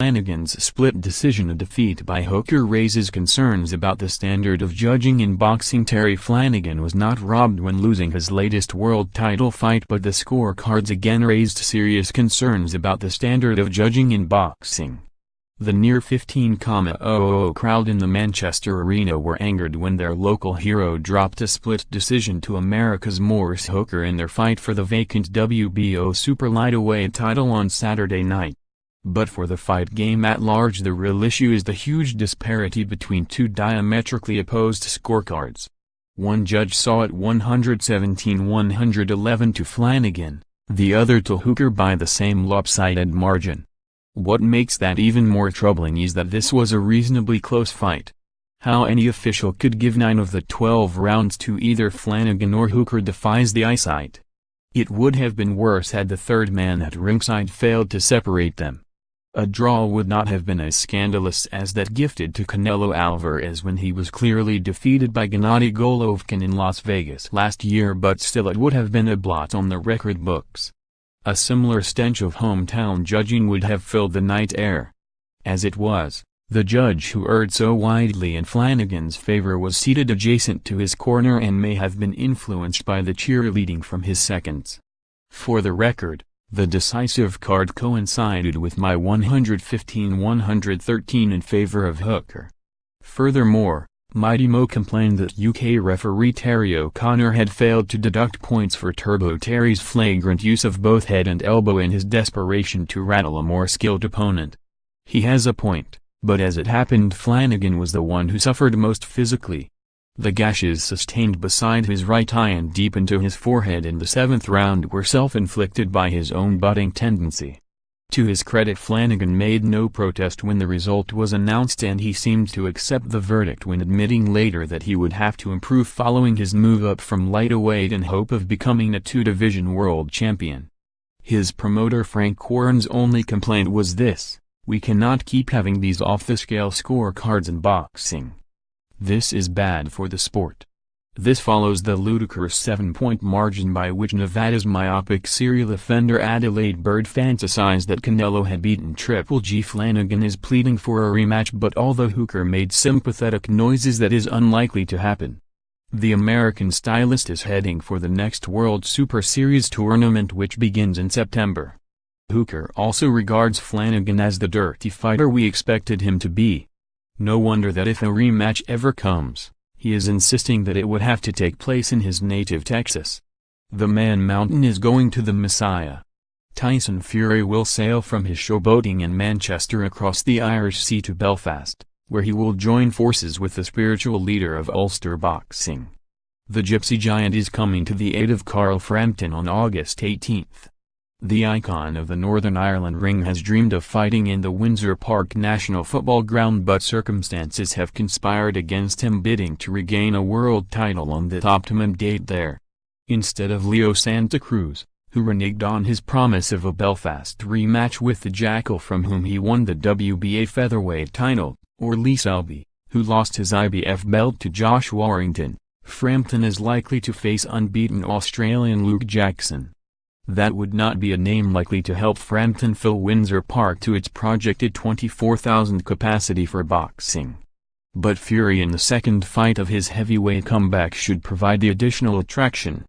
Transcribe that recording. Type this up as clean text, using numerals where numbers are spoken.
Flanagan's split decision defeat by Hooker raises concerns about the standard of judging in boxing. Terry Flanagan was not robbed when losing his latest world title fight, but the scorecards again raised serious concerns about the standard of judging in boxing. The near 15,000 crowd in the Manchester arena were angered when their local hero dropped a split decision to America's Maurice Hooker in their fight for the vacant WBO super lightweight title on Saturday night. But for the fight game at large, the real issue is the huge disparity between two diametrically opposed scorecards. One judge saw it 117-111 to Flanagan, the other to Hooker by the same lopsided margin. What makes that even more troubling is that this was a reasonably close fight. How any official could give 9 of the 12 rounds to either Flanagan or Hooker defies the eyesight. It would have been worse had the third man at ringside failed to separate them. A draw would not have been as scandalous as that gifted to Canelo Alvarez when he was clearly defeated by Gennady Golovkin in Las Vegas last year, but still it would have been a blot on the record books. A similar stench of hometown judging would have filled the night air. As it was, the judge who erred so widely in Flanagan's favor was seated adjacent to his corner and may have been influenced by the cheerleading from his seconds. For the record, the decisive card coincided with my 115-113 in favor of Hooker. Furthermore, Mighty Mo complained that UK referee Terry O'Connor had failed to deduct points for Turbo Terry's flagrant use of both head and elbow in his desperation to rattle a more skilled opponent. He has a point, but as it happened, Flanagan was the one who suffered most physically. The gashes sustained beside his right eye and deep into his forehead in the 7th round were self-inflicted by his own butting tendency. To his credit, Flanagan made no protest when the result was announced, and he seemed to accept the verdict when admitting later that he would have to improve following his move up from lightweight in hope of becoming a 2-division world champion. His promoter Frank Warren's only complaint was this: "We cannot keep having these off-the-scale scorecards in boxing. This is bad for the sport." This follows the ludicrous 7-point margin by which Nevada's myopic serial offender Adelaide Bird fantasized that Canelo had beaten Triple G. Flanagan is pleading for a rematch, but although Hooker made sympathetic noises, that is unlikely to happen. The American stylist is heading for the next World Super Series tournament, which begins in September. Hooker also regards Flanagan as the dirty fighter we expected him to be. No wonder that if a rematch ever comes, he is insisting that it would have to take place in his native Texas. The Man Mountain is going to the Messiah. Tyson Fury will sail from his showboating in Manchester across the Irish Sea to Belfast, where he will join forces with the spiritual leader of Ulster boxing. The Gypsy Giant is coming to the aid of Carl Frampton on August 18th. The icon of the Northern Ireland ring has dreamed of fighting in the Windsor Park National Football Ground, but circumstances have conspired against him bidding to regain a world title on that optimum date there. Instead of Leo Santa Cruz, who reneged on his promise of a Belfast rematch with the Jackal from whom he won the WBA featherweight title, or Lee Selby, who lost his IBF belt to Josh Warrington, Frampton is likely to face unbeaten Australian Luke Jackson. That would not be a name likely to help Frampton fill Windsor Park to its projected 24,000 capacity for boxing. But Fury in the second fight of his heavyweight comeback should provide the additional attraction.